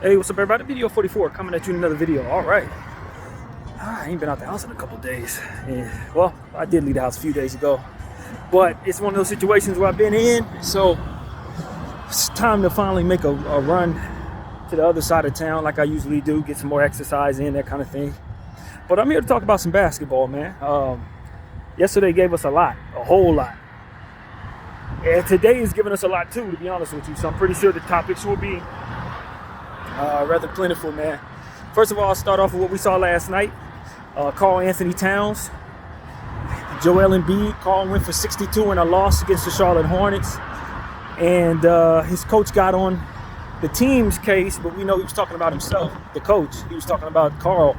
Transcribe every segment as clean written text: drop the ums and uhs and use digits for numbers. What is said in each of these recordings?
Hey, what's up, everybody? Video 44 coming at you in another video. All right. I ain't been out the house in a couple days. Yeah. Well, I did leave the house a few days ago, but it's one of those situations where I've been in, so it's time to finally make a run to the other side of town like I usually do, get some more exercise in, that kind of thing. But I'm here to talk about some basketball, man. Yesterday gave us a whole lot. And today is giving us a lot too, to be honest with you. So I'm pretty sure the topics will be rather plentiful, man. First of all, I'll start off with what we saw last night. Karl-Anthony Towns, Joel Embiid. Karl went for 62 in a loss against the Charlotte Hornets. And his coach got on the team's case, but we know he was talking about himself, the coach. He was talking about Karl,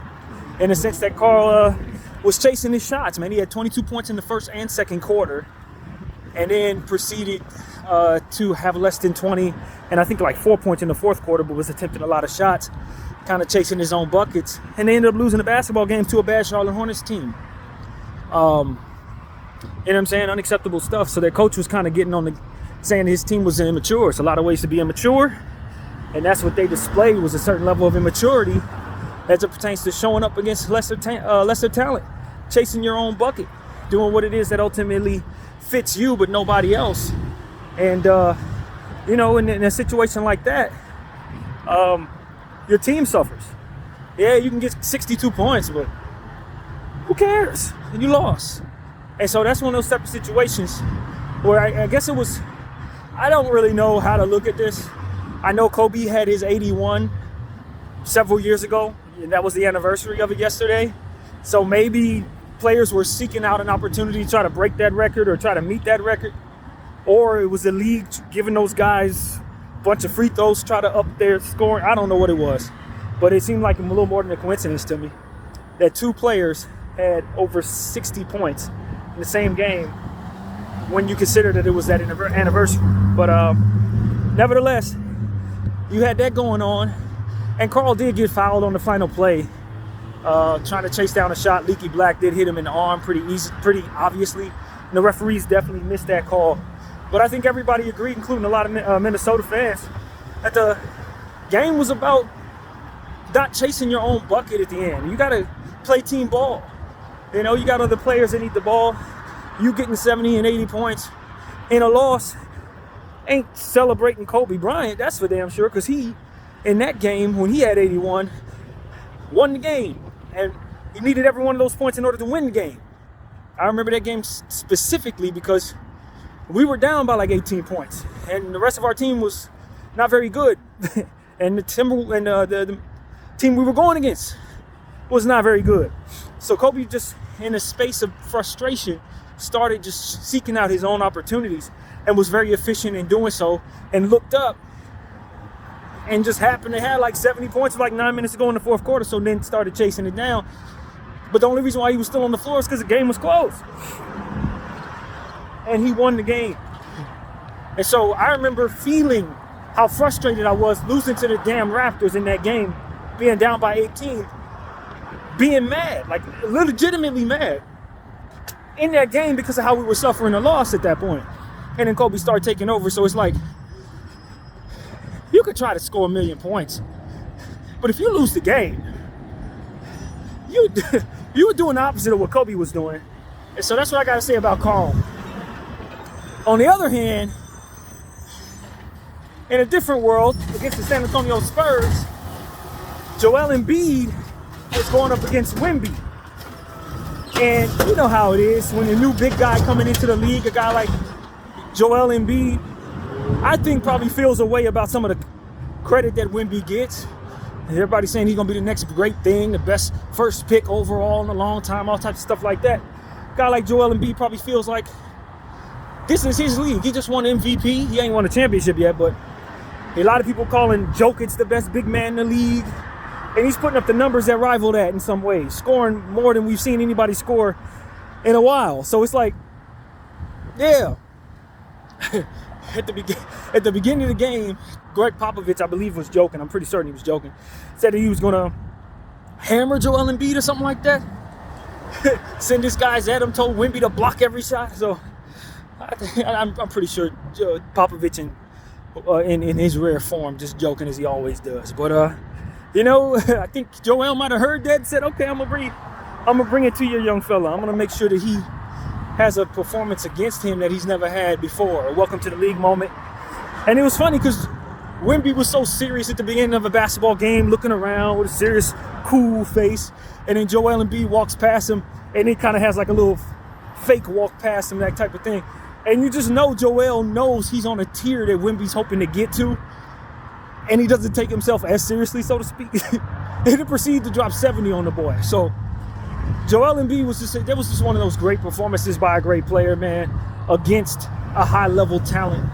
in the sense that Karl was chasing his shots, man. He had 22 points in the first and second quarter, and then proceeded to have less than 20, and I think like 4 points in the fourth quarter, but was attempting a lot of shots, kind of chasing his own buckets, and they ended up losing the basketball game to a bad Charlotte Hornets team. You know what I'm saying? Unacceptable stuff. So their coach was kind of getting on saying his team was immature. It's a lot of ways to be immature, and that's what they displayed, was a certain level of immaturity as it pertains to showing up against lesser talent, chasing your own bucket, doing what it is that ultimately fits you but nobody else. And you know, in a situation like that, your team suffers. Yeah, you can get 62 points, but who cares? And you lost. And so that's one of those type of situations where I guess it was, I don't really know how to look at this. I know Kobe had his 81 several years ago, and that was the anniversary of it yesterday. So maybe players were seeking out an opportunity to try to break that record or try to meet that record. Or it was the league giving those guys a bunch of free throws, try to up their scoring. I don't know what it was, but it seemed like a little more than a coincidence to me that two players had over 60 points in the same game when you consider that it was that anniversary. But nevertheless, you had that going on, and Karl did get fouled on the final play, trying to chase down a shot. Leaky Black did hit him in the arm pretty obviously, and the referees definitely missed that call. But I think everybody agreed, including a lot of Minnesota fans, that the game was about not chasing your own bucket at the end. You got to play team ball. You know, you got other players that need the ball. You getting 70 and 80 points in a loss ain't celebrating Kobe Bryant, that's for damn sure, because he, in that game, when he had 81, won the game. And he needed every one of those points in order to win the game. I remember that game specifically because we were down by like 18 points, and the rest of our team was not very good. And the team we were going against was not very good. So Kobe, just in a space of frustration, started just seeking out his own opportunities and was very efficient in doing so, and looked up and just happened to have like 70 points with like 9 minutes to go in the fourth quarter, so then started chasing it down. But the only reason why he was still on the floor is because the game was close. And he won the game. And so I remember feeling how frustrated I was losing to the damn Raptors in that game, being down by 18, being mad, like legitimately mad in that game because of how we were suffering a loss at that point. And then Kobe started taking over. So it's like, you could try to score 1 million points, but if you lose the game, you were doing the opposite of what Kobe was doing. And so that's what I got to say about Karl. On the other hand, in a different world, against the San Antonio Spurs, Joel Embiid was going up against Wemby. And you know how it is when a new big guy coming into the league, a guy like Joel Embiid, I think probably feels a way about some of the credit that Wemby gets. And everybody's saying he's going to be the next great thing, the best first pick overall in a long time, all types of stuff like that. A guy like Joel Embiid probably feels like this is his league. He just won MVP. He ain't won a championship yet, but a lot of people calling Jokic the best big man in the league. And he's putting up the numbers that rival that in some ways, scoring more than we've seen anybody score in a while. So it's like, yeah. At the beginning of the game, Greg Popovich, I believe, was joking. I'm pretty certain he was joking. Said that he was going to hammer Joel Embiid or something like that. Send this guy's at him, told Wemby to block every shot. So I'm pretty sure Popovich and in his rare form, just joking as he always does. But you know, I think Joel might have heard that and said, okay, I'm gonna bring it to your young fella. I'm gonna make sure that he has a performance against him that he's never had before. A welcome to the league moment. And it was funny because Wemby was so serious at the beginning of a basketball game, looking around with a serious, cool face. And then Joel Embiid walks past him, and he kind of has like a little fake walk past him, that type of thing. And you just know Joel knows he's on a tier that Wemby's hoping to get to. And he doesn't take himself as seriously, so to speak. And he proceeds to drop 70 on the boy. So Joel Embiid was just one of those great performances by a great player, man, against a high-level talent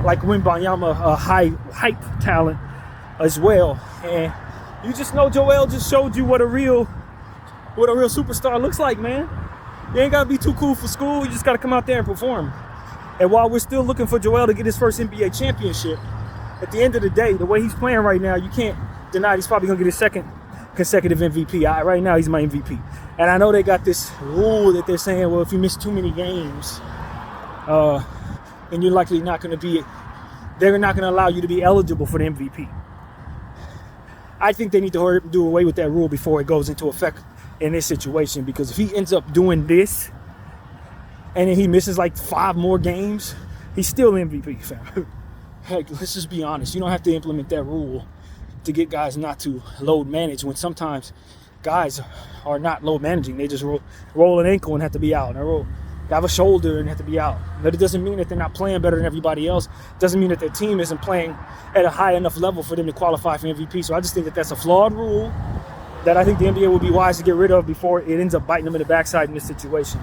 like Wembanyama, a hype talent as well. And you just know Joel just showed you what a real superstar looks like, man. You ain't gotta be too cool for school. You just gotta come out there and perform. And while we're still looking for Joel to get his first NBA championship, at the end of the day, the way he's playing right now, you can't deny he's probably gonna get his second consecutive MVP. Right now, he's my MVP. And I know they got this rule that they're saying, well, if you miss too many games, then you're likely not going to be, they're not going to allow you to be eligible for the MVP. I think they need to hurry up and do away with that rule before it goes into effect in this situation, because if he ends up doing this and then he misses like 5 more games, he's still MVP, fam. Heck, let's just be honest. You don't have to implement that rule to get guys not to load manage, when sometimes guys are not load managing. They just roll an ankle and have to be out. They have a shoulder and have to be out. But it doesn't mean that they're not playing better than everybody else. It doesn't mean that their team isn't playing at a high enough level for them to qualify for MVP. So I just think that that's a flawed rule that I think the NBA would be wise to get rid of before it ends up biting them in the backside in this situation.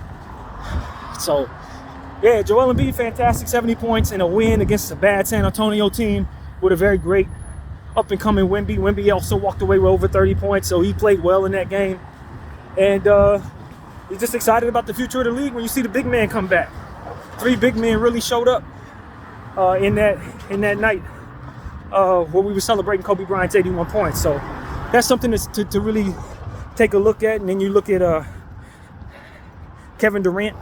So, yeah, Joel Embiid, fantastic, 70 points in a win against a bad San Antonio team with a very great up-and-coming Wemby. Wemby also walked away with over 30 points, so he played well in that game. And he's just excited about the future of the league when you see the big man come back. 3 big men really showed up in that night where we were celebrating Kobe Bryant's 81 points. So that's something to really take a look at. And then you look at Kevin Durant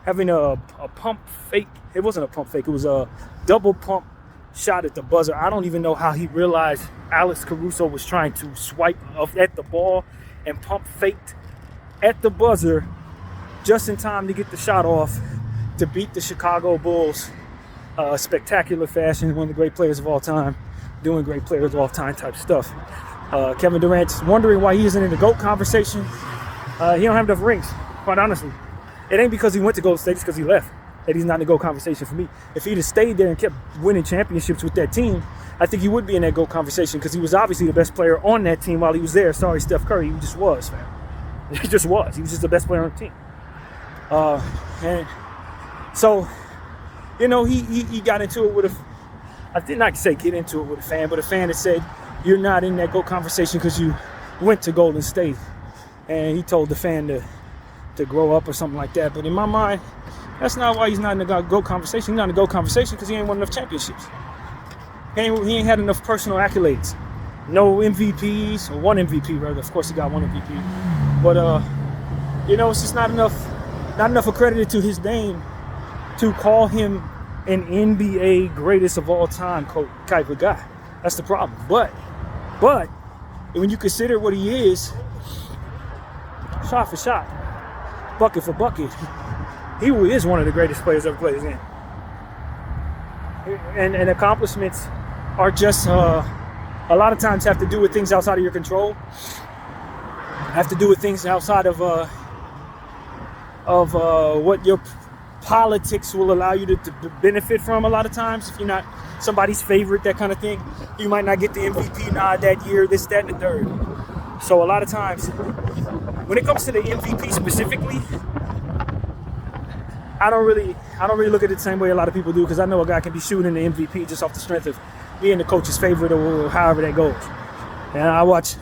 having a pump fake. It wasn't a pump fake. It was a double pump shot at the buzzer. I don't even know how he realized Alex Caruso was trying to swipe at the ball and pump faked at the buzzer just in time to get the shot off to beat the Chicago Bulls. Spectacular fashion. One of the great players of all time, doing great players of all time type stuff. Kevin Durant's wondering why he isn't in the GOAT conversation. He don't have enough rings, quite honestly. It ain't because he went to Golden State, it's because he left that he's not in the GOAT conversation for me. If he'd have stayed there and kept winning championships with that team, I think he would be in that GOAT conversation, because he was obviously the best player on that team while he was there. Sorry, Steph Curry, he just was, man. He just was. He was just the best player on the team. And so, you know, he got into it with I did not say get into it with a fan, but a fan that said, you're not in that GOAT conversation because you went to Golden State. And he told the fan to grow up or something like that. But in my mind, that's not why he's not in the GOAT conversation. He's not in the GOAT conversation because he ain't won enough championships. He ain't had enough personal accolades. No MVPs, or one MVP rather. Of course he got one MVP. But you know, it's just not enough accredited to his name to call him an NBA greatest of all time type of guy. That's the problem. But when you consider what he is, shot for shot, bucket for bucket, he is one of the greatest players ever played his game. And accomplishments are just a lot of times have to do with things outside of your control. Have to do with things outside of what your politics will allow you to benefit from. A lot of times, if you're not somebody's favorite, that kind of thing, you might not get the MVP nod that year, this, that, and the third. So a lot of times, when it comes to the MVP specifically, I don't really look at it the same way a lot of people do, because I know a guy can be shooting the MVP just off the strength of being the coach's favorite or however that goes. And I watch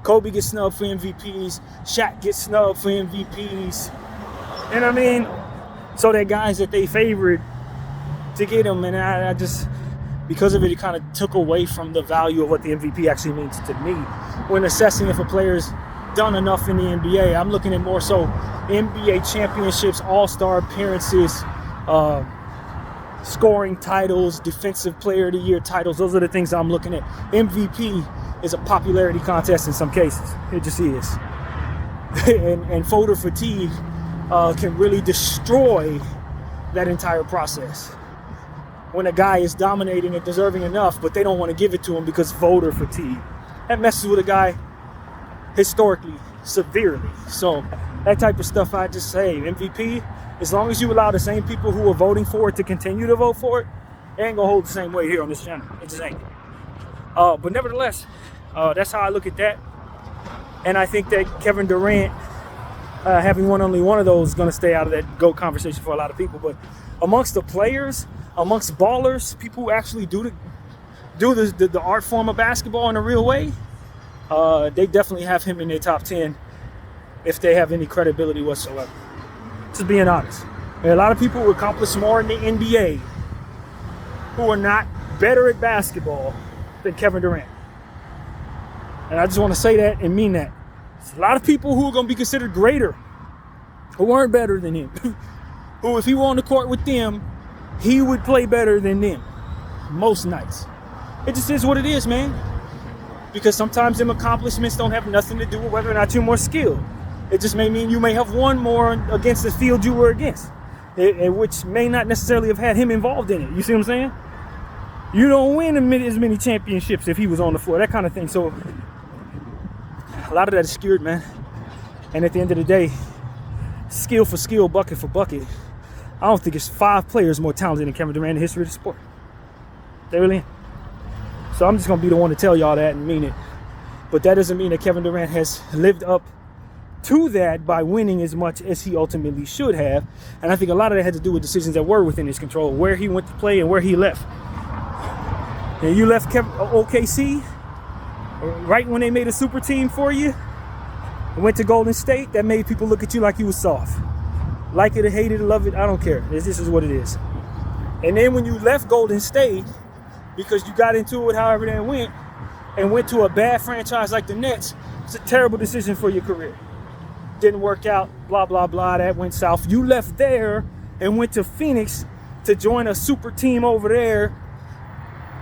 Kobe get snubbed for MVPs, Shaq get snubbed for MVPs. And I mean, so they're guys that they favored to get them, and I just, because of it, it kind of took away from the value of what the MVP actually means to me. When assessing if a player's done enough in the NBA, I'm looking at more so NBA championships, all-star appearances, scoring titles, defensive player of the year titles. Those are the things I'm looking at. MVP is a popularity contest in some cases. It just is. and voter fatigue can really destroy that entire process. When a guy is dominating and deserving enough, but they don't want to give it to him because voter fatigue. That messes with a guy historically severely. So that type of stuff, I just say, MVP, as long as you allow the same people who are voting for it to continue to vote for it, it ain't gonna hold the same weight here on this channel. It just ain't. But nevertheless, that's how I look at that. And I think that Kevin Durant, having won only one of those, is gonna stay out of that GOAT conversation for a lot of people. But amongst the players, amongst ballers, people who actually do the art form of basketball in a real way, they definitely have him in their top 10 if they have any credibility whatsoever. Just being honest. There are a lot of people who accomplish more in the NBA who are not better at basketball than Kevin Durant. And I just want to say that and mean that. There's a lot of people who are going to be considered greater who aren't better than him. Who, if he were on the court with them, he would play better than them most nights. It just is what it is, man. Because sometimes them accomplishments don't have nothing to do with whether or not you're more skilled. It just may mean you may have won more against the field you were against, which may not necessarily have had him involved in it. You see what I'm saying? You don't win as many championships if he was on the floor, that kind of thing. So a lot of that is skewed, man. And at the end of the day, skill for skill, bucket for bucket, I don't think there's 5 players more talented than Kevin Durant in the history of the sport. They really ain't. So I'm just going to be the one to tell y'all that and mean it. But that doesn't mean that Kevin Durant has lived up to that by winning as much as he ultimately should have. And I think a lot of that had to do with decisions that were within his control, where he went to play and where he left. And you left OKC right when they made a super team for you, and went to Golden State. That made people look at you like you was soft. Like it or hate it or love it, I don't care. This is what it is. And then when you left Golden State, because you got into it however that went, and went to a bad franchise like the Nets, it's a terrible decision for your career. Didn't work out, blah, blah, blah, that went south. You left there and went to Phoenix to join a super team over there.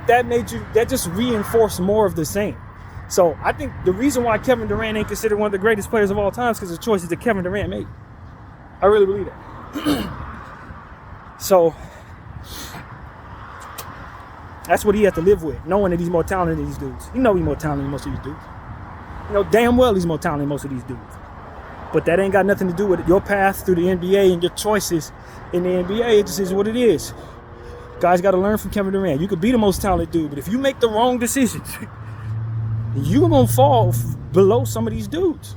That just reinforced more of the same. So I think the reason why Kevin Durant ain't considered one of the greatest players of all time is because of the choices that Kevin Durant made. I really believe that. So that's what he had to live with, knowing that he's more talented than these dudes. You know he's more talented than most of these dudes. You know damn well he's more talented than most of these dudes. But that ain't got nothing to do with your path through the NBA and your choices in the NBA. It just is what it is. Guys got to learn from Kevin Durant. You could be the most talented dude, but if you make the wrong decisions, you're going to fall below some of these dudes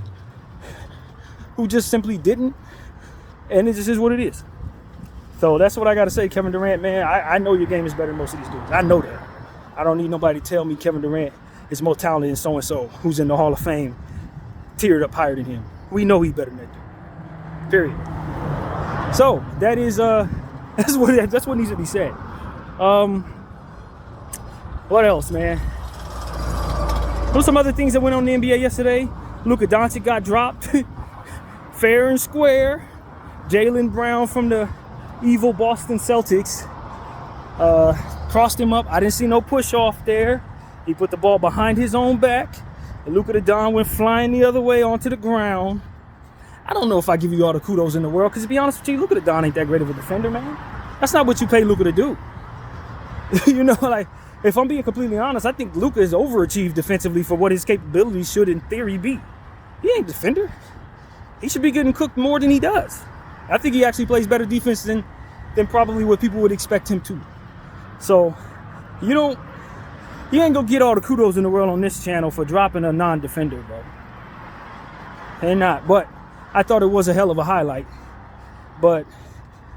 who just simply didn't. And it just is what it is. So that's what I got to say, Kevin Durant, man. I know your game is better than most of these dudes. I know that. I don't need nobody to tell me Kevin Durant is more talented than so-and-so who's in the Hall of Fame, tiered up higher than him. We know he's better than that dude. Period. So that is that's what needs to be said. What else, man? What are some other things that went on in the NBA yesterday? Luka Doncic got dropped fair and square. Jaylen Brown from the evil Boston Celtics crossed him up. I didn't see no push off there. He put the ball behind his own back. And Luka the Don went flying the other way onto the ground. I don't know if I give you all the kudos in the world, because to be honest with you, Luka the Don ain't that great of a defender, man. That's not what you pay Luka to do. You know, like, if I'm being completely honest, I think Luka is overachieved defensively for what his capabilities should in theory be. He ain't a defender. He should be getting cooked more than he does. I think he actually plays better defense than probably what people would expect him to. So, you ain't gonna get all the kudos in the world on this channel for dropping a non-defender, bro. And not, but I thought it was a hell of a highlight. But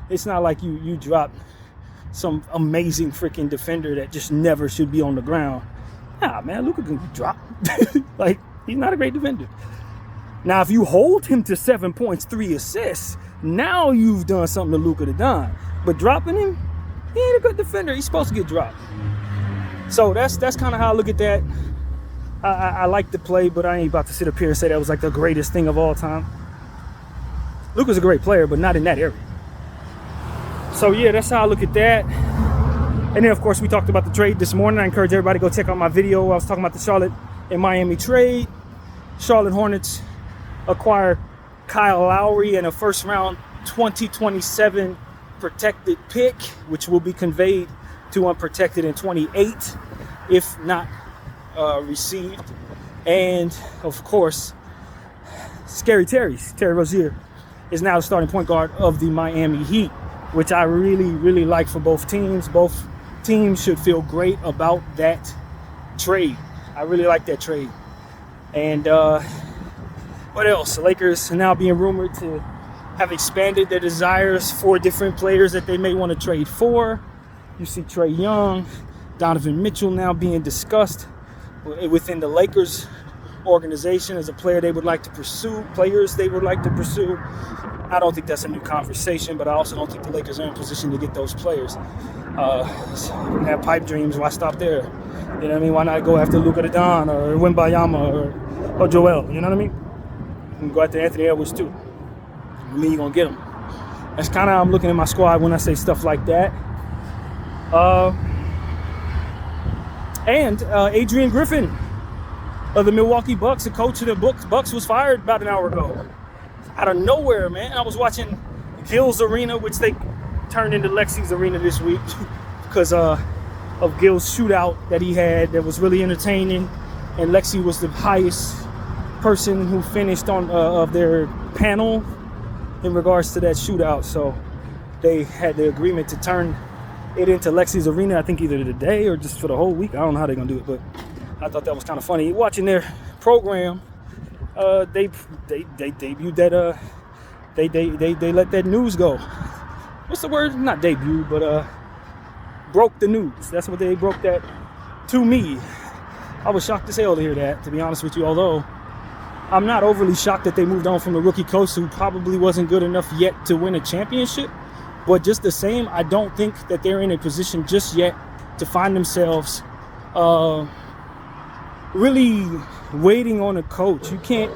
it's not like you dropped some amazing freaking defender that just never should be on the ground. Nah, man, Luka can drop. Like, he's not a great defender. Now, if you hold him to 7 points, 3 assists, now you've done something to Luka the Don. But dropping him, he ain't a good defender. He's supposed to get dropped. So that's kind of how I look at that. I like the play, but I ain't about to sit up here and say that was like the greatest thing of all time. Luka's a great player, but not in that area. So yeah, that's how I look at that. And then, of course, we talked about the trade this morning. I encourage everybody to go check out my video. I was talking about the Charlotte and Miami trade. Charlotte Hornets acquire Kyle Lowry and a first-round 2027 protected pick, which will be conveyed to unprotected in 28, if not received. And, of course, Terry Rozier is now the starting point guard of the Miami Heat, which I really, really like for both teams. Both teams should feel great about that trade. I really like that trade. And what else? The Lakers are now being rumored to have expanded their desires for different players that they may want to trade for. You see Trae Young, Donovan Mitchell now being discussed within the Lakers organization as a player they would like to pursue, players they would like to pursue. I don't think that's a new conversation, but I also don't think the Lakers are in position to get those players. Have pipe dreams, why stop there? You know what I mean? Why not go after Luka Don or Wembayama or Joel? You know what I mean? You can go after Anthony Edwards too. I mean, you're going to get them. That's kind of how I'm looking at my squad when I say stuff like that. And Adrian Griffin of the Milwaukee Bucks, the coach of the Bucks, was fired about an hour ago. Out of nowhere, man. I was watching Gil's Arena, which they turned into Lexi's Arena this week because of Gil's shootout that he had that was really entertaining. And Lexi was the highest person who finished on of their panel in regards to that shootout. So they had the agreement to turn it into Lexi's Arena, I think either today or just for the whole week. I don't know how they're going to do it, but I thought that was kind of funny. Watching their program, they debuted that they let that news go. What's the word? Not debut, but broke the news. That's what they broke that to me. I was shocked as hell to hear that, to be honest with you, although I'm not overly shocked that they moved on from the rookie coach who probably wasn't good enough yet to win a championship. But just the same, I don't think that they're in a position just yet to find themselves really waiting on a coach. You can't,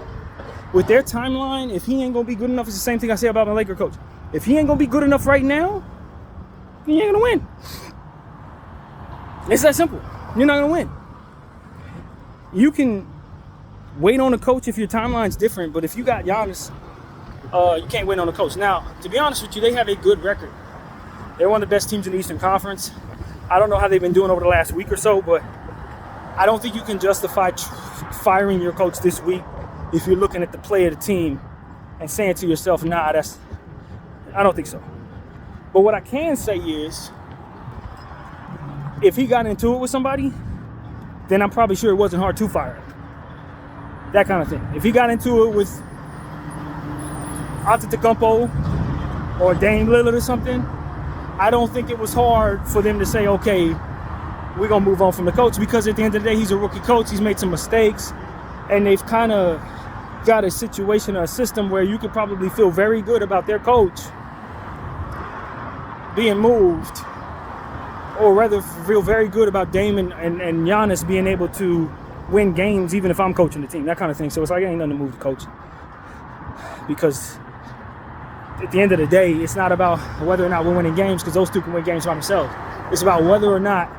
with their timeline, if he ain't going to be good enough, it's the same thing I say about my Laker coach. If he ain't going to be good enough right now, he ain't going to win. It's that simple. You're not going to win. You can wait on a coach if your timeline's different, but if you got Giannis, you can't win on a coach. Now, to be honest with you, they have a good record. They're one of the best teams in the Eastern Conference. I don't know how they've been doing over the last week or so, but I don't think you can justify firing your coach this week if you're looking at the play of the team and saying to yourself, nah, I don't think so. But what I can say is, if he got into it with somebody, then I'm probably sure it wasn't hard to fire him. That kind of thing. If he got into it with Antetokounmpo or Dame Lillard or something, I don't think it was hard for them to say, okay, we're going to move on from the coach, because at the end of the day, he's a rookie coach. He's made some mistakes, and they've kind of got a situation or a system where you could probably feel very good about their coach being moved, or rather feel very good about Dame and Giannis being able to win games even if I'm coaching the team, that kind of thing. So it's like, ain't nothing to move the coach, because at the end of the day, it's not about whether or not we're winning games, because those two can win games by themselves. It's about whether or not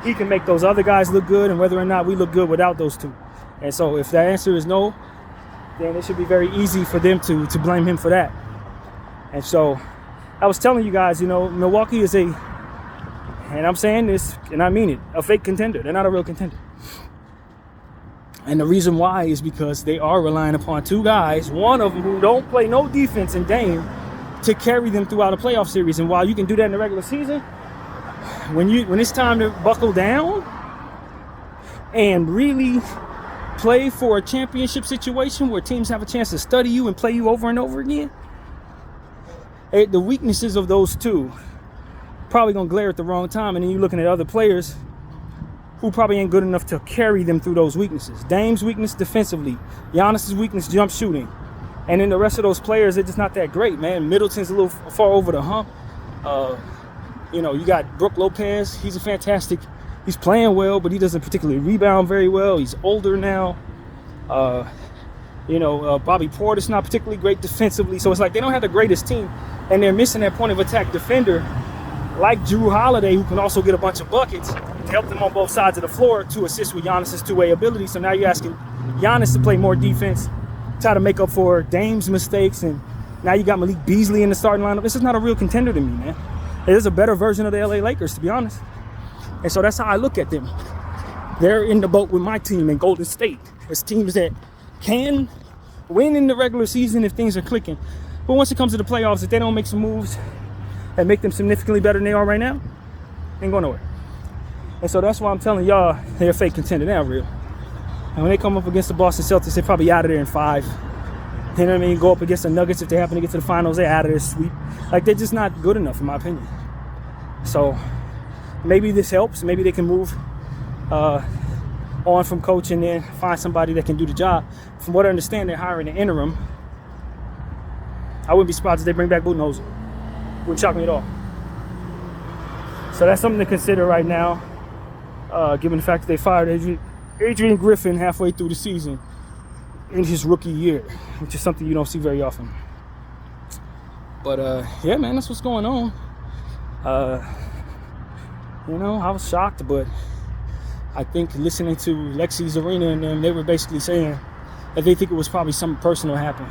he can make those other guys look good and whether or not we look good without those two. And so if that answer is no, then it should be very easy for them to blame him for that. And so I was telling you guys, Milwaukee is and I'm saying this and I mean it, a fake contender. They're not a real contender. And the reason why is because they are relying upon two guys, one of them who don't play no defense in Dame, to carry them throughout a playoff series. And while you can do that in the regular season, when it's time to buckle down and really play for a championship situation where teams have a chance to study you and play you over and over again, the weaknesses of those two probably gonna glare at the wrong time, and then you're looking at other players who probably ain't good enough to carry them through those weaknesses. Dame's weakness defensively, Giannis's weakness jump shooting, and then the rest of those players, they're just not that great, man. Middleton's a little far over the hump. You got Brook Lopez. He's he's playing well, but he doesn't particularly rebound very well. He's older now. Bobby Portis not particularly great defensively. So it's like they don't have the greatest team, and they're missing that point of attack defender like Jrue Holiday, who can also get a bunch of buckets, to help them on both sides of the floor to assist with Giannis's two-way ability. So now you're asking Giannis to play more defense, try to make up for Dame's mistakes, and now you got Malik Beasley in the starting lineup. This is not a real contender to me, man. It is a better version of the LA Lakers, to be honest. And so that's how I look at them. They're in the boat with my team in Golden State. It's teams that can win in the regular season if things are clicking. But once it comes to the playoffs, if they don't make some moves that make them significantly better than they are right now, ain't going nowhere. And so that's why I'm telling y'all they're a fake contender. They're not real. And when they come up against the Boston Celtics, they're probably out of there in 5. You know what I mean? Go up against the Nuggets if they happen to get to the finals, they're out of their sweep. Like, they're just not good enough, in my opinion. So maybe this helps. Maybe they can move on from coach and then find somebody that can do the job. From what I understand, they're hiring an interim. I wouldn't be surprised if they bring back Budenholzer. Wouldn't shock me at all. So that's something to consider right now, given the fact that they fired Adrian Griffin halfway through the season in his rookie year, which is something you don't see very often. But yeah, man, that's what's going on. You know, I was shocked, but I think listening to Lexi Zarina and them, they were basically saying that they think it was probably something personal happened.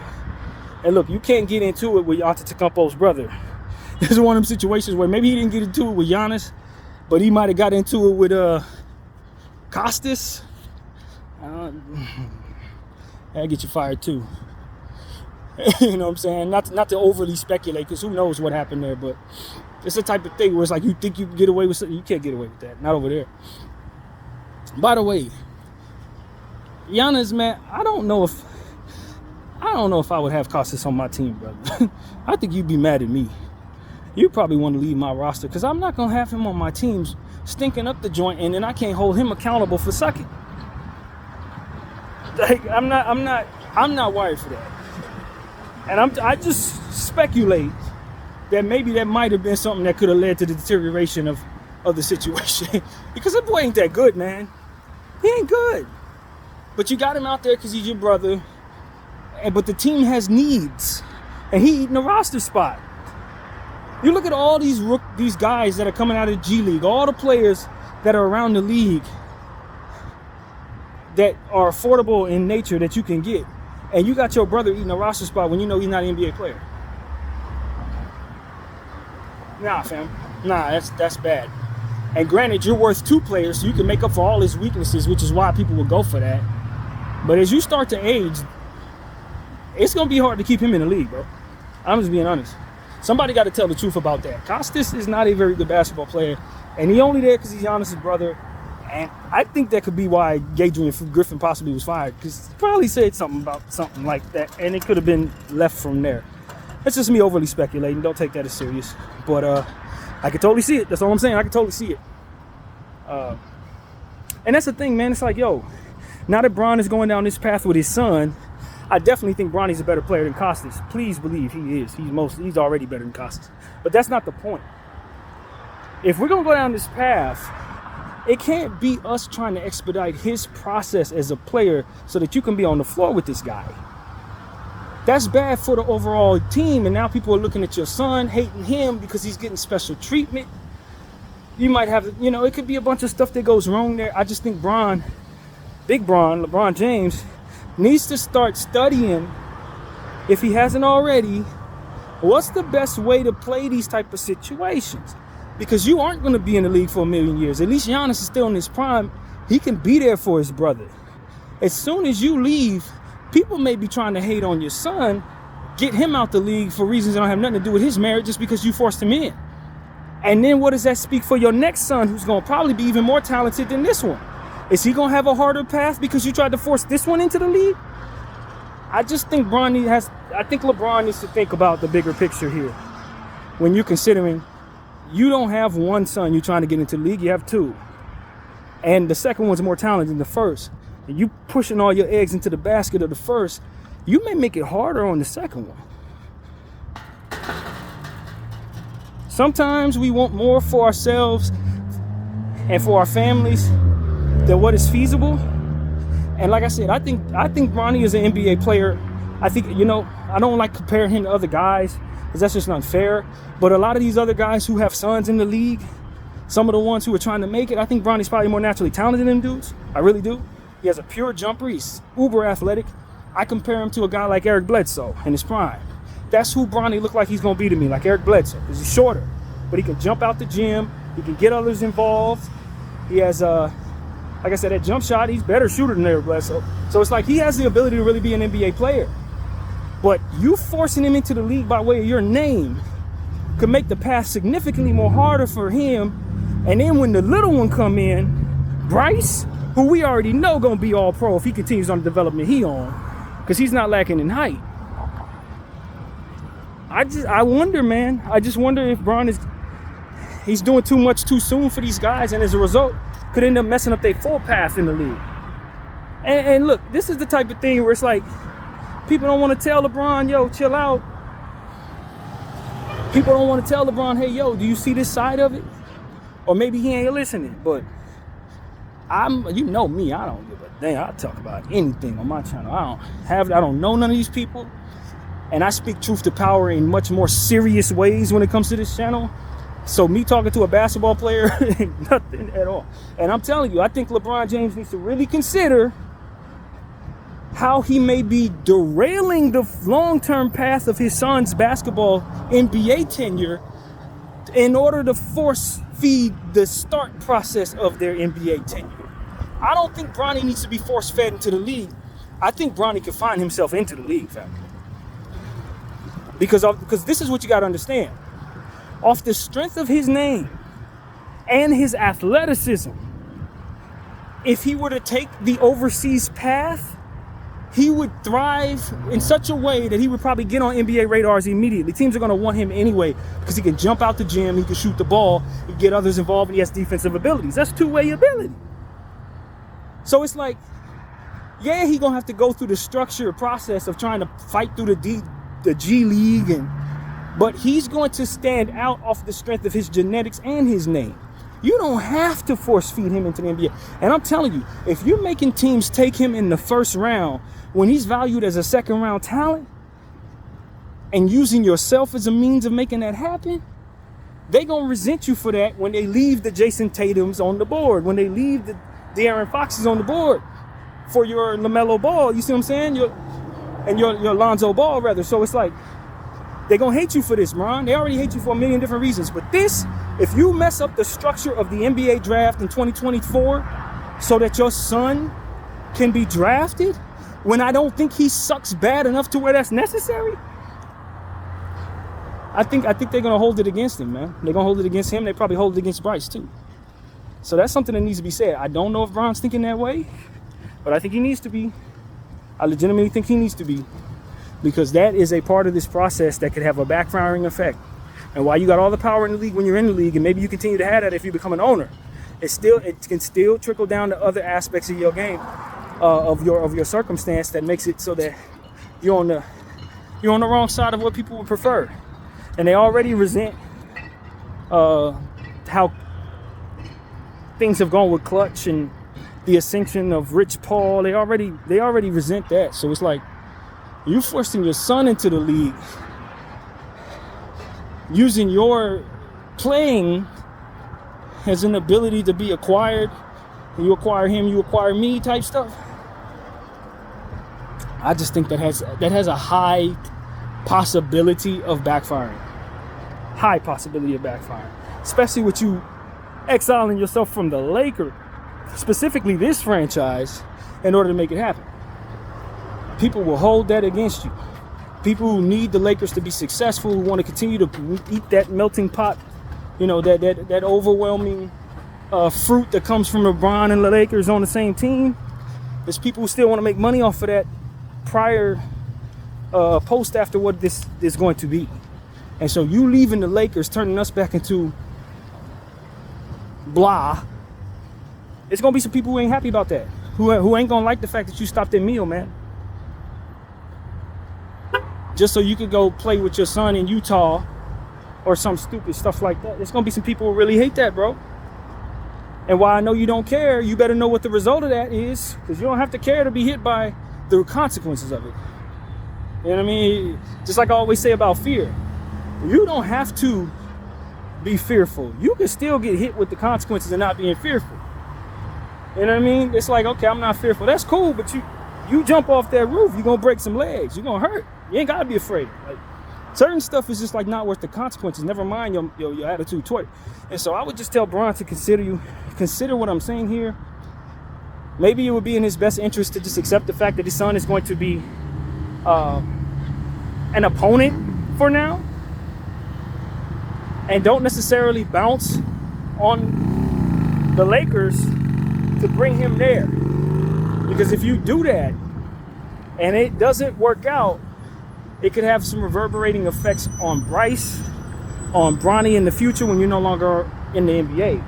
And look, you can't get into it with Antetokounmpo's brother. This is one of them situations where maybe he didn't get into it with Giannis, but he might have got into it with Costas. That'll get you fired too. You know what I'm saying? Not to overly speculate, because who knows what happened there, but it's the type of thing where it's like you think you can get away with something. You can't get away with that. Not over there. By the way, Giannis, man, I don't know if I would have Costas on my team, brother. I think you'd be mad at me. You probably want to leave my roster, because I'm not going to have him on my teams stinking up the joint, and then I can't hold him accountable for sucking. Like, I'm not worried for that. And I just speculate that maybe that might have been something that could have led to the deterioration of the situation. Because that boy ain't that good, man. He ain't good. But you got him out there because he's your brother. But the team has needs. And he eating a roster spot. You look at all these guys that are coming out of the G League, all the players that are around the league that are affordable in nature that you can get. And you got your brother eating a roster spot when you know he's not an NBA player. Nah, fam. Nah, that's bad. And granted, you're worth 2 players, so you can make up for all his weaknesses, which is why people will go for that. But as you start to age, it's going to be hard to keep him in the league, bro. I'm just being honest. Somebody got to tell the truth about that. Costas is not a very good basketball player, and he only there because he's Giannis' brother. And I think that could be why Adrian Griffin possibly was fired, because he probably said something about something like that, and it could have been left from there. It's just me overly speculating. Don't take that as serious. But I can totally see it. That's all I'm saying. I can totally see it. And that's the thing, man. It's like, yo, now that Bron is going down this path with his son, I definitely think Bronny's a better player than Costas. Please believe he is. He's already better than Costas. But that's not the point. If we're going to go down this path, it can't be us trying to expedite his process as a player so that you can be on the floor with this guy. That's bad for the overall team, and now people are looking at your son, hating him because he's getting special treatment. You might have, it could be a bunch of stuff that goes wrong there. I just think Big Bron, LeBron James, needs to start studying, if he hasn't already, what's the best way to play these type of situations. Because you aren't going to be in the league for a million years. At least Giannis is still in his prime. He can be there for his brother. As soon as you leave, people may be trying to hate on your son, get him out the league for reasons that don't have nothing to do with his marriage just because you forced him in. And then what does that speak for your next son, who's going to probably be even more talented than this one? Is he going to have a harder path because you tried to force this one into the league? I just think LeBron needs to think about the bigger picture here. When you're considering, you don't have one son you're trying to get into the league, you have 2. And the second one's more talented than the first. And you pushing all your eggs into the basket of the first, you may make it harder on the second one. Sometimes we want more for ourselves and for our families than what is feasible. And like I said, I think Bronny is an NBA player. I think, I don't like comparing him to other guys because that's just unfair. But a lot of these other guys who have sons in the league, some of the ones who are trying to make it, I think Bronny's probably more naturally talented than them dudes. I really do. He has a pure jumper. He's uber athletic. I compare him to a guy like Eric Bledsoe in his prime. That's who Bronny looked like he's going to be to me, like Eric Bledsoe, because he's shorter. But he can jump out the gym. He can get others involved. He has, like I said, that jump shot. He's a better shooter than Eric Bledsoe. So it's like he has the ability to really be an NBA player. But you forcing him into the league by way of your name could make the path significantly more harder for him. And then when the little one come in, Bryce, who we already know gonna be all pro if he continues on the development he on, because he's not lacking in height. I wonder, man. I just wonder if Bron he's doing too much too soon for these guys, and as a result, could end up messing up their full path in the league. And look, this is the type of thing where it's like people don't want to tell LeBron, yo, chill out. People don't want to tell LeBron, hey, yo, do you see this side of it? Or maybe he ain't listening, but you know me, I don't give a damn. I talk about anything on my channel. I don't know none of these people. And I speak truth to power in much more serious ways when it comes to this channel. So me talking to a basketball player ain't nothing at all. And I'm telling you, I think LeBron James needs to really consider how he may be derailing the long-term path of his son's basketball NBA tenure in order to force feed the start process of their NBA tenure. I don't think Bronny needs to be force fed into the league. I think Bronny can find himself into the league, family. Because this is what you got to understand. Off the strength of his name and his athleticism, if he were to take the overseas path, he would thrive in such a way that he would probably get on NBA radars immediately. Teams are going to want him anyway because he can jump out the gym, he can shoot the ball, he can get others involved, and he has defensive abilities. That's two-way ability. So it's like, yeah, he's going to have to go through the structured process of trying to fight through the G League, but he's going to stand out off the strength of his genetics and his name. You don't have to force feed him into the NBA. And I'm telling you, if you're making teams take him in the first round when he's valued as a second round talent and using yourself as a means of making that happen, they're going to resent you for that when they leave the Jason Tatums on the board, when they leave the De'Aaron Foxes on the board for your LaMelo Ball. You see what I'm saying? Your Lonzo Ball, rather. So it's like, they're going to hate you for this, Ron. They already hate you for a million different reasons. But this, if you mess up the structure of the NBA draft in 2024 so that your son can be drafted when I don't think he sucks bad enough to where that's necessary, I think they're going to hold it against him, man. They're going to hold it against him. They probably hold it against Bryce, too. So that's something that needs to be said. I don't know if Bron's thinking that way, but I think he needs to be. I legitimately think he needs to be. Because that is a part of this process that could have a backfiring effect. And while you got all the power in the league when you're in the league, and maybe you continue to have that if you become an owner, it can still trickle down to other aspects of your game, of your circumstance that makes it so that you're on the wrong side of what people would prefer. And they already resent how things have gone with Clutch and the ascension of Rich Paul. They already resent that. So it's like, you forcing your son into the league using your playing as an ability to be acquired. You acquire him, you acquire me type stuff. I just think that has a high possibility of backfiring. High possibility of backfiring. Especially with you exiling yourself from the Lakers, specifically this franchise, in order to make it happen. People will hold that against you. People who need the Lakers to be successful, who want to continue to eat that melting pot, you know, that overwhelming fruit that comes from LeBron and the Lakers on the same team. There's people who still want to make money off of that prior post after what this is going to be. And so you leaving the Lakers, turning us back into blah. It's going to be some people who ain't happy about that, who ain't going to like the fact that you stopped their meal, man. Just so you could go play with your son in Utah or some stupid stuff like that. There's going to be some people who really hate that, bro. And while I know you don't care, you better know what the result of that is, because you don't have to care to be hit by the consequences of it. You know what I mean? Just like I always say about fear. You don't have to be fearful. You can still get hit with the consequences of not being fearful. You know what I mean? It's like, okay, I'm not fearful. That's cool, but you jump off that roof, you're gonna break some legs. You're gonna hurt. You ain't gotta be afraid. Like, certain stuff is just like not worth the consequences. Never mind your attitude toward it. And so I would just tell Bron to consider what I'm saying here. Maybe it would be in his best interest to just accept the fact that his son is going to be an opponent for now, and don't necessarily bounce on the Lakers to bring him there. Because if you do that and it doesn't work out, it could have some reverberating effects on Bryce, on Bronny in the future when you're no longer in the NBA.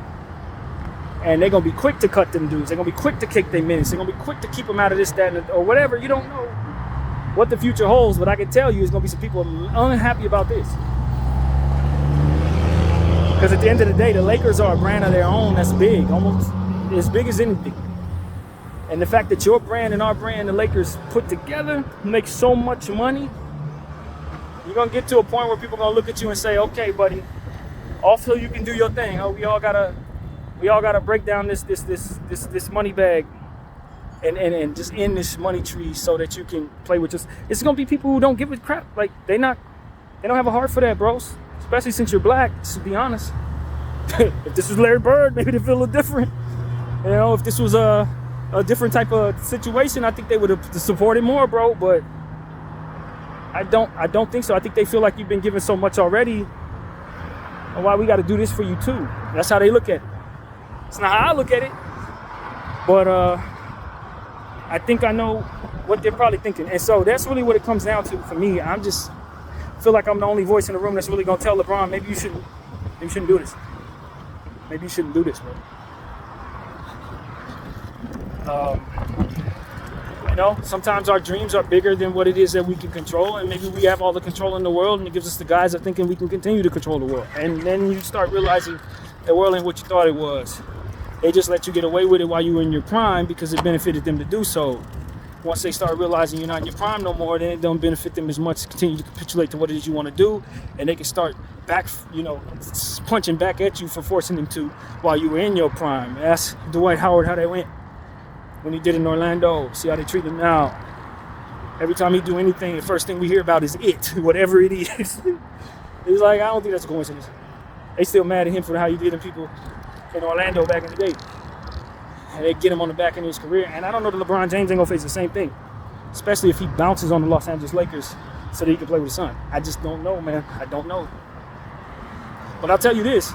And they're going to be quick to cut them dudes. They're going to be quick to kick their minutes. They're going to be quick to keep them out of this, that, or whatever. You don't know what the future holds, but I can tell you there's going to be some people unhappy about this. Because at the end of the day, the Lakers are a brand of their own that's big, almost as big as anything. And the fact that your brand and our brand, the Lakers, put together, makes so much money, you're going to get to a point where people are going to look at you and say, okay, buddy, also you can do your thing. Oh, we all gotta break down this money bag and just end this money tree so that you can play with us. It's gonna be people who don't give a crap. Like they don't have a heart for that, bros. Especially since you're black, to be honest. If this was Larry Bird, maybe they'd feel a little different. You know, if this was a different type of situation, I think they would have supported more, bro. But I don't think so. I think they feel like you've been given so much already. Why we got to do this for you too? That's how they look at it. It's not how I look at it, but I think I know what they're probably thinking. And so that's really what it comes down to for me. I'm just feel like I'm the only voice in the room that's really gonna tell LeBron, maybe you shouldn't do this. Maybe you shouldn't do this, bro. You know, sometimes our dreams are bigger than what it is that we can control, and maybe we have all the control in the world, and it gives us the guys of thinking we can continue to control the world. And then you start realizing the world ain't what you thought it was. They just let you get away with it while you were in your prime because it benefited them to do so. Once they start realizing you're not in your prime no more, then it don't benefit them as much to continue to capitulate to what it is you want to do, and they can start back, punching back at you for forcing them to while you were in your prime. Ask Dwight Howard how that went when he did in Orlando. See how they treat him now. Every time he do anything, the first thing we hear about is it, whatever it is. It's like, I don't think that's a coincidence. They still mad at him for how he did in people in Orlando back in the day. And they get him on the back end of his career. And I don't know that LeBron James ain't gonna face the same thing, especially if he bounces on the Los Angeles Lakers so that he can play with his son. I just don't know, man. I don't know. But I'll tell you this.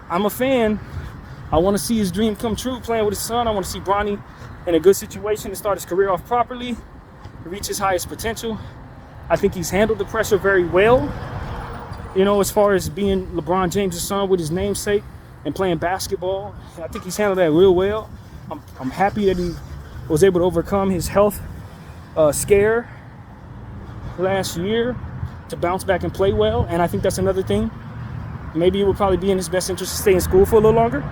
I'm a fan. I want to see his dream come true playing with his son. I want to see Bronny in a good situation to start his career off properly, reach his highest potential. I think he's handled the pressure very well. You know, as far as being LeBron James' son with his namesake and playing basketball, I think he's handled that real well. I'm happy that he was able to overcome his health scare last year to bounce back and play well. And I think that's another thing. Maybe it would probably be in his best interest to stay in school for a little longer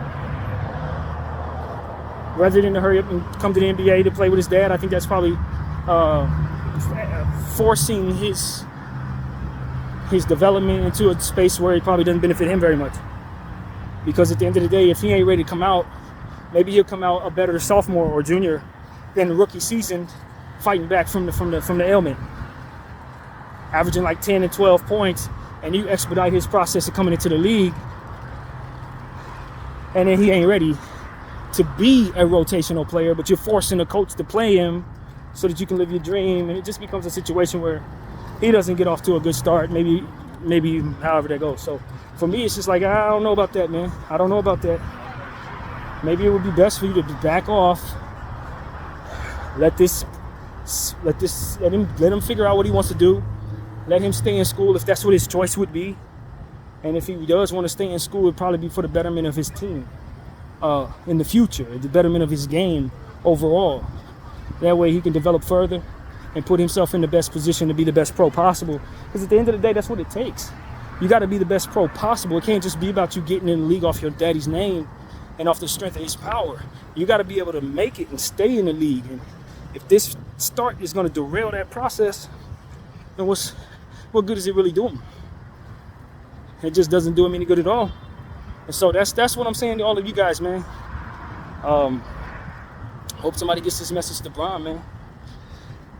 rather than to hurry up and come to the NBA to play with his dad. I think that's probably forcing his development into a space where it probably doesn't benefit him very much. Because at the end of the day, if he ain't ready to come out, maybe he'll come out a better sophomore or junior than the rookie season, fighting back from the ailment, averaging like 10 and 12 points, and you expedite his process of coming into the league, and then he ain't ready to be a rotational player, but you're forcing the coach to play him so that you can live your dream, and it just becomes a situation where he doesn't get off to a good start, maybe however that goes. So for me, it's just like, I don't know about that, man. I don't know about that. Maybe it would be best for you to back off. Let him figure out what he wants to do. Let him stay in school if that's what his choice would be. And if he does want to stay in school, it would probably be for the betterment of his team in the future, the betterment of his game overall. That way he can develop further and put himself in the best position to be the best pro possible. Because at the end of the day, that's what it takes. You got to be the best pro possible. It can't just be about you getting in the league off your daddy's name and off the strength of his power. You got to be able to make it and stay in the league. And if this start is going to derail that process, then what good is it really doing? It just doesn't do him any good at all. And so that's what I'm saying to all of you guys, man. Hope somebody gets this message to Bron, man.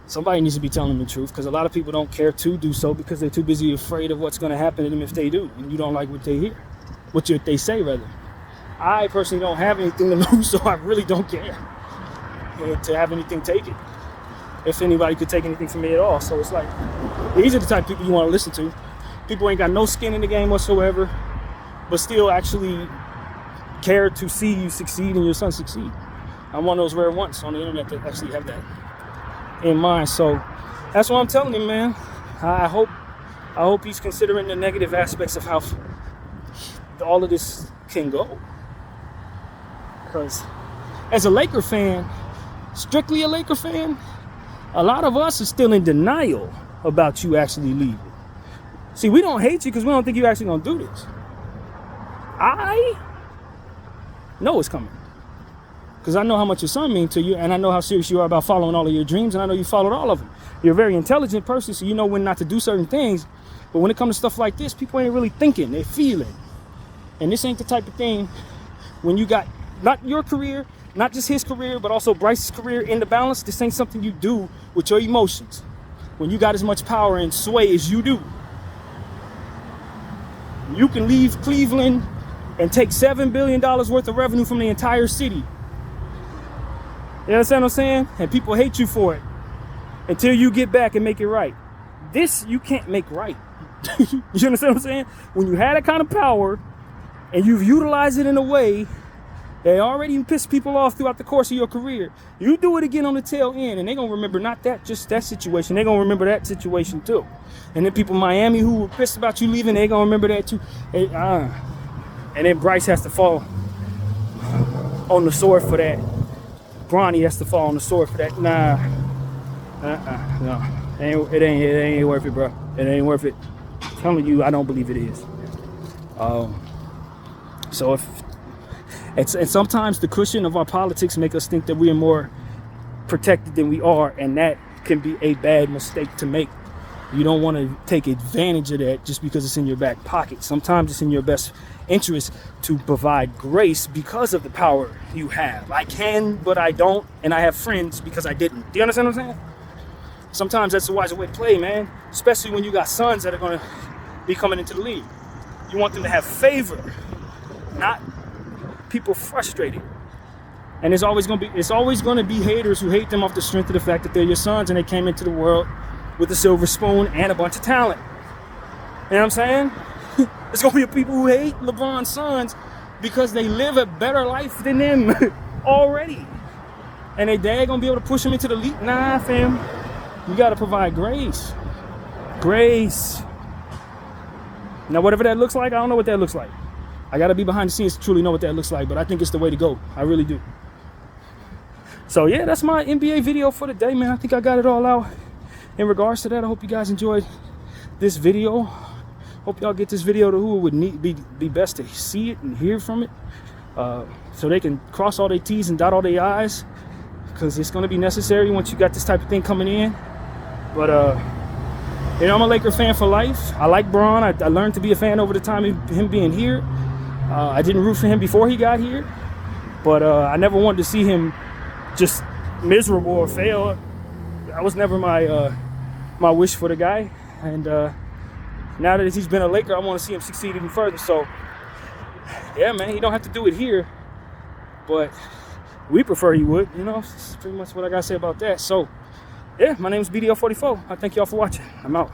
Somebody needs to be telling them the truth, because a lot of people don't care to do so because they're too busy afraid of what's going to happen to them if they do, and you don't like what they hear, what they say rather. I personally don't have anything to lose, so I really don't care to have anything taken, if anybody could take anything from me at all. So it's like, these are the type of people you want to listen to. People ain't got no skin in the game whatsoever, but still actually care to see you succeed and your son succeed. I'm one of those rare ones on the internet that actually have that in mind. So that's what I'm telling him, man. I hope he's considering the negative aspects of how all of this can go. Because as a Laker fan, strictly a Laker fan, a lot of us are still in denial about you actually leaving. See, we don't hate you because we don't think you're actually going to do this. I know it's coming, because I know how much your son means to you, and I know how serious you are about following all of your dreams, and I know you followed all of them. You're a very intelligent person, so you know when not to do certain things. But when it comes to stuff like this, people ain't really thinking, they're feeling. And this ain't the type of thing when you got not your career, not just his career, but also Bryce's career in the balance. This ain't something you do with your emotions when you got as much power and sway as you do. You can leave Cleveland and take $7 billion worth of revenue from the entire city. You understand what I'm saying? And people hate you for it until you get back and make it right. This you can't make right. You understand what I'm saying? When you had that kind of power and you've utilized it in a way that already pissed people off throughout the course of your career, you do it again on the tail end, and they're going to remember not that, just that situation. They're going to remember that situation too. And then people in Miami who were pissed about you leaving, they're going to remember that too. And then Bryce has to fall on the sword for that. Bronny has to fall on the sword for that. Nah. No. It ain't worth it, bro. It ain't worth it. I'm telling you, I don't believe it is. So and sometimes the cushion of our politics make us think that we are more protected than we are, and that can be a bad mistake to make. You don't want to take advantage of that just because it's in your back pocket. Sometimes it's in your best interest to provide grace because of the power you have. I can, but I don't, and I have friends because I didn't. Do you understand what I'm saying? Sometimes that's the wiser way to play, man. Especially when you got sons that are going to be coming into the league. You want them to have favor, not people frustrated. And it's always going to be haters who hate them off the strength of the fact that they're your sons and they came into the world with a silver spoon and a bunch of talent. You know what I'm saying? There's going to be people who hate LeBron's sons because they live a better life than them already. And they dad going to be able to push them into the league? Nah, fam. You got to provide grace. Grace. Now, whatever that looks like, I don't know what that looks like. I got to be behind the scenes to truly know what that looks like, but I think it's the way to go. I really do. So, yeah, that's my NBA video for the day, man. I think I got it all out in regards to that. I hope you guys enjoyed this video. Hope y'all get this video to who would be best to see it and hear from it, so they can cross all their T's and dot all their I's, because it's going to be necessary once you got this type of thing coming in. But you know, I'm a Laker fan for life. I like Bron. I learned to be a fan over the time of him being here. I didn't root for him before he got here, but I never wanted to see him just miserable or fail. That was never my wish for the guy. And now that he's been a Laker, I want to see him succeed even further. So, yeah, man, he don't have to do it here, but we prefer he would. You know, that's pretty much what I got to say about that. So, yeah, my name is BDO44. I thank y'all for watching. I'm out.